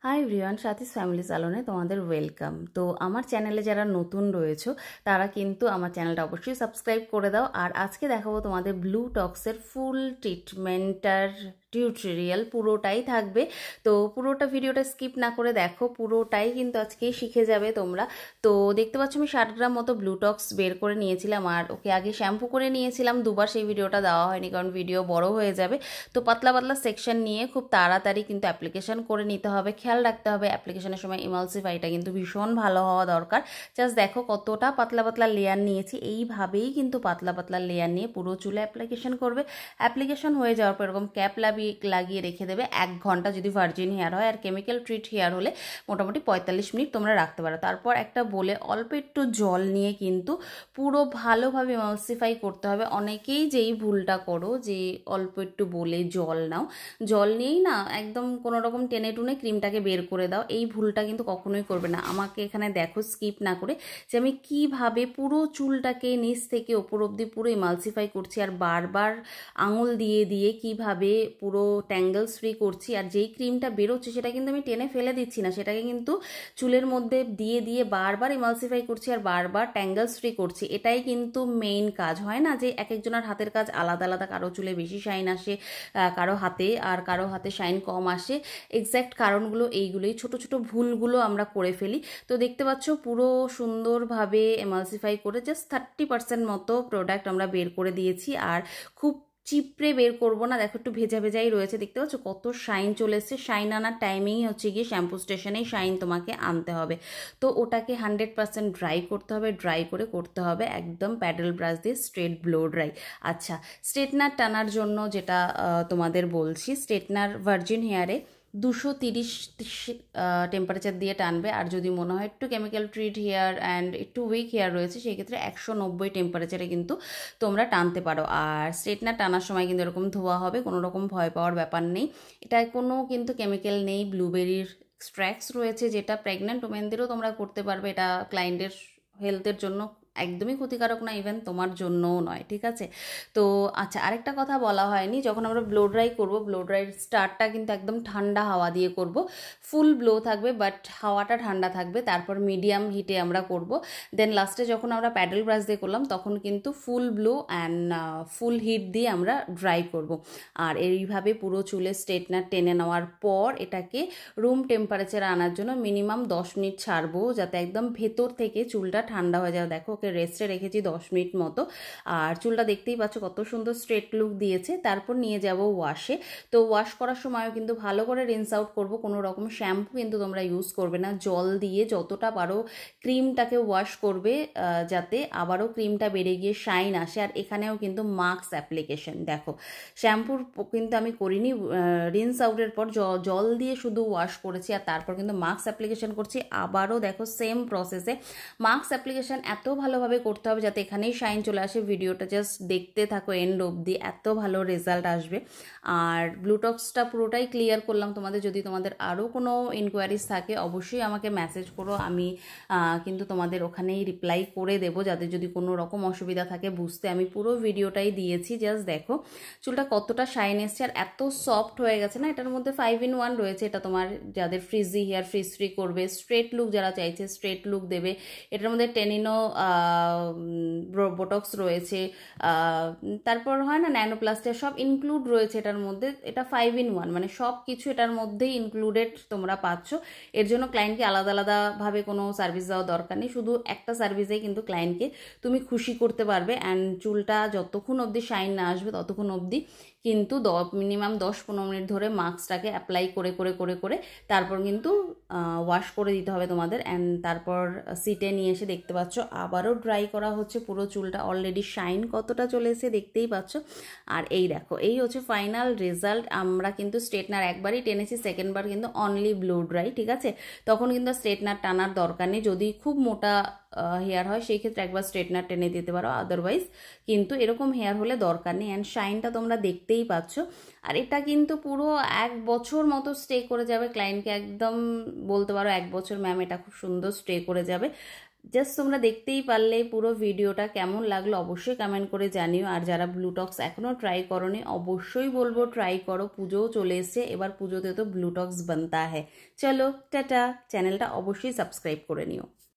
Hi everyone, সাথী family স্যালনে তোমাদের welcome. তো আমার চ্যানেলে যারা নতুন রয়েছো তারা কিন্তু আমার চ্যানেলটা অবশ্যই সাবস্ক্রাইব করে দাও। আর আজকে দেখাবো তোমাদের ব্লু টক্সের ফুল ট্রিটমেন্টার টিউটোরিয়াল পুরোটাই থাকবে। তো পুরোটা ভিডিওটা স্কিপ না করে দেখো, পুরোটাই কিন্তু আজকেই শিখে যাবে তোমরা। তো দেখতে পাচ্ছ আমি 60 গ্রাম মতো ব্লু টক্স বের করে নিয়েছিলাম আর ওকে আগে শ্যাম্পু করে নিয়েছিলাম দুবার। সেই ভিডিওটা দেওয়া হয়নি কারণ ভিডিও বড় হয়ে যাবে। তো পাতলা পাতলা সেকশন নিয়ে খুব তাড়াতাড়ি কিন্তু অ্যাপ্লিকেশন করে নিতে হবে। খেয়াল রাখতে হবে অ্যাপ্লিকেশনের সময় ইমালসিফাইটা কিন্তু ভীষণ ভালো হওয়া দরকার। জাস্ট দেখো কতটা পাতলা পাতলা লেয়ার নিয়েছি। এইভাবেই কিন্তু পাতলা পাতলা লেয়ার নিয়ে পুরো চুলে অ্যাপ্লিকেশন করবে। অ্যাপ্লিকেশন হয়ে যাওয়ার পর এরকম ক্যাপ লাগিয়ে রেখে দেবে 1 ঘন্টা যদি ভার্জিন হেয়ার হয়। আর কেমিক্যাল ট্রিট হেয়ার হলে মোটামুটি 45 মিনিট তোমরা রাখতে পারো। তারপর একটা বলে অল্প একটু জল নিয়ে কিন্তু পুরো ভালোভাবে ইমালসিফাই করতে হবে। অনেকেই যেই ভুলটা করো যে অল্প একটু বলে জল নাও, জল নিয়েই না একদম কোনো রকম টেনে টুনে ক্রিমটাকে বের করে দাও। এই ভুলটা কিন্তু কখনোই করবে না। আমাকে এখানে দেখো স্কিপ না করে যে আমি কিভাবে পুরো চুলটাকে নিচ থেকে ওপর অবধি পুরো ইমালসিফাই করছি আর বারবার আঙুল দিয়ে দিয়ে কিভাবে পুরো ট্যাঙ্গেলস ফ্রি করছি। আর যেই ক্রিমটা বেরোচ্ছে সেটা কিন্তু আমি টেনে ফেলে দিচ্ছি না, সেটাকে কিন্তু চুলের মধ্যে দিয়ে দিয়ে বারবার ইমালসিফাই করছি আর বারবার ট্যাঙ্গেলস ফ্রি করছি। এটাই কিন্তু মেইন কাজ। হয় না যে এক একজনের হাতের কাজ আলাদা আলাদা, কারো চুলে বেশি শাইন আসে কারো হাতে, আর কারো হাতে শাইন কম আসে। এক্স্যাক্ট কারণগুলো এইগুলোই, ছোট ছোট ভুলগুলো আমরা করে ফেলি। তো দেখতে পাচ্ছ পুরো সুন্দরভাবে এমালসিফাই করে জাস্ট 30% মতো প্রোডাক্ট আমরা বের করে দিয়েছি। আর খুব চিপড়ে বের করবো না, দেখো একটু ভেজা ভেজাই রয়েছে। দেখতে পাচ্ছ কত শাইন চলে এসছে। শাইন আনার টাইমেই হচ্ছে গিয়ে শ্যাম্পু স্টেশনেই শাইন তোমাকে আনতে হবে। তো ওটাকে 100% ড্রাই করতে হবে। ড্রাই করে করতে হবে একদম প্যাডেল ব্রাশ দিয়ে স্ট্রেট ব্লো ড্রাই। আচ্ছা, স্ট্রেটনার টানার জন্য যেটা তোমাদের বলছি, স্ট্রেটনার ভার্জিন হেয়ারে 230 টেম্পারেচার দিয়ে টানবে। আর যদি মনে হয় একটু কেমিক্যাল ট্রিট হেয়ার অ্যান্ড একটু উইক হেয়ার রয়েছে সেই ক্ষেত্রে 190 টেম্পারেচারে কিন্তু তোমরা টানতে পারো। আর স্ট্রেটনার টানার সময় কিন্তু এরকম ধোয়া হবে, কোনো রকম ভয় পাওয়ার ব্যাপার নেই। এটায় কোনো কিন্তু কেমিক্যাল নেই। ব্লুবেরির এক্সট্র্যাক্টস রয়েছে যেটা প্রেগনেন্ট ওমেনদেরও তোমরা করতে পারবে। এটা ক্লায়েন্টের হেলথের জন্য একদমই ক্ষতিকারক না, ইভেন তোমার জন্যও নয়, ঠিক আছে। তো আচ্ছা, আরেকটা কথা বলা হয়নি, যখন আমরা ব্লো ড্রাই করবো, ব্লো ড্রাইয়ের স্টার্টটা কিন্তু একদম ঠান্ডা হাওয়া দিয়ে করব। ফুল ব্লো থাকবে বাট হাওয়াটা ঠান্ডা থাকবে। তারপর মিডিয়াম হিটে আমরা করব। দেন লাস্টে যখন আমরা প্যাডেল ব্রাশ দিয়ে করলাম তখন কিন্তু ফুল ব্লো অ্যান্ড ফুল হিট দিয়ে আমরা ড্রাই করব। আর এইভাবে পুরো চুলে স্ট্রেটনার টেনে নেওয়ার পর এটাকে রুম টেম্পারেচারে আনার জন্য মিনিমাম 10 মিনিট ছাড়বো, যাতে একদম ভেতর থেকে চুলটা ঠান্ডা হয়ে যায়। দেখো ওকে রেস্টে রেখেছি 10 মিনিট মতো। আর চুলটা দেখতেই পাচ্ছ কত সুন্দর স্ট্রেট লুক দিয়েছে। তারপর নিয়ে যাব ওয়াশে। তো ওয়াশ করার সময়ও কিন্তু ভালো করে রিন্স আউট করবো। কোনো রকম শ্যাম্পু কিন্তু তোমরা ইউজ করবে না। জল দিয়ে যতটা পারো ক্রিমটাকে ওয়াশ করবে যাতে আবারও ক্রিমটা বেড়ে গিয়ে শাইন আসে। আর এখানেও কিন্তু মাস্ক অ্যাপ্লিকেশন, দেখো শ্যাম্পুর কিন্তু আমি করিনি, রিন্স আউটের পর জল দিয়ে শুধু ওয়াশ করেছি আর তারপর কিন্তু মাস্ক অ্যাপ্লিকেশন করছি। আবারও দেখো সেম প্রসেসে মাস্ক অ্যাপ্লিকেশন এত ভালোভাবে করতে হবে যাতে এখানেই শাইন চলে আসে। ভিডিওটা জাস্ট দেখতে থাকো এন্ড অবধি, এত ভালো রেজাল্ট আসবে। আর ব্লুটক্সটা পুরোটাই ক্লিয়ার করলাম তোমাদের। যদি তোমাদের আরও কোনো ইনকোয়ারিজ থাকে অবশ্যই আমাকে মেসেজ করো, আমি কিন্তু তোমাদের ওখানেই রিপ্লাই করে দেবো। যাদের যদি কোনো রকম অসুবিধা থাকে বুঝতে, আমি পুরো ভিডিওটাই দিয়েছি। জাস্ট দেখো চুলটা কতটা শাইন এসছে আর এত সফট হয়ে গেছে না। এটার মধ্যে 5-in-1 রয়েছে। এটা তোমার যাদের ফ্রিজি হেয়ার ফ্রিজ ফ্রি করবে, স্ট্রেট লুক যারা চাইছে স্ট্রেট লুক দেবে। এটার মধ্যে টেনিনো বোটক্স রয়েছে, তারপর হয় না ন্যানোপ্লাস্টিক, সব ইনক্লুড রয়েছে এটার মধ্যে। এটা 5-in-1 মানে সব কিছু এটার মধ্যেই ইনক্লুডেড তোমরা পাচ্ছ। এর জন্য ক্লায়েন্টকে আলাদা আলাদাভাবে কোনো সার্ভিস দেওয়া দরকার নেই। শুধু একটা সার্ভিসেই কিন্তু ক্লায়েন্টকে তুমি খুশি করতে পারবে। অ্যান্ড চুলটা যতক্ষণ অবধি শাইন না আসবে ততক্ষণ অবধি কিন্তু মিনিমাম 10-15 মিনিট ধরে মাস্কটাকে অ্যাপ্লাই করে করে করে করে তারপর কিন্তু ওয়াশ করে দিতে হবে তোমাদের। অ্যান্ড তারপর সিটে নিয়ে এসে দেখতে পাচ্ছ আবারও ড্রাই করা হচ্ছে। পুরো চুলটা অলরেডি শাইন কতটা চলে এসে দেখতেই পাচ্ছ। আর এই দেখো এই হচ্ছে ফাইনাল রেজাল্ট। আমরা কিন্তু স্ট্রেটনার একবারই টেনেছি, সেকেন্ডবার কিন্তু অনলি ব্লো ড্রাই, ঠিক আছে। তখন কিন্তু স্ট্রেটনার টানার দরকার নেই। যদি খুব মোটা হেয়ার হয় সেই ক্ষেত্রে একবার স্ট্রেটনার টেনে দিতে পারো, আদারওয়াইজ কিন্তু এরকম হেয়ার হলে দরকার নেই। অ্যান্ড শাইনটা তোমরা দেখতেই পাচ্ছ। আর এটা কিন্তু পুরো 1 বছর মতো স্টে করে যাবে। ক্লায়েন্টকে একদম বলতে পারো 1 বছর ম্যাম এটা খুব সুন্দর স্টে করে যাবে। জাস্ট তোমরা দেখতেই পারলে পুরো ভিডিওটা কেমন লাগলো অবশ্যই কমেন্ট করে জানিও। আর যারা ব্লুটক্স এখনও ট্রাই করোনি অবশ্যই বলবো ট্রাই করো। পুজোও চলে এসছে, এবার পুজোতে তো ব্লুটক্স বানতা হ্যায়। চলো টাটা, চ্যানেলটা অবশ্যই সাবস্ক্রাইব করে নিও।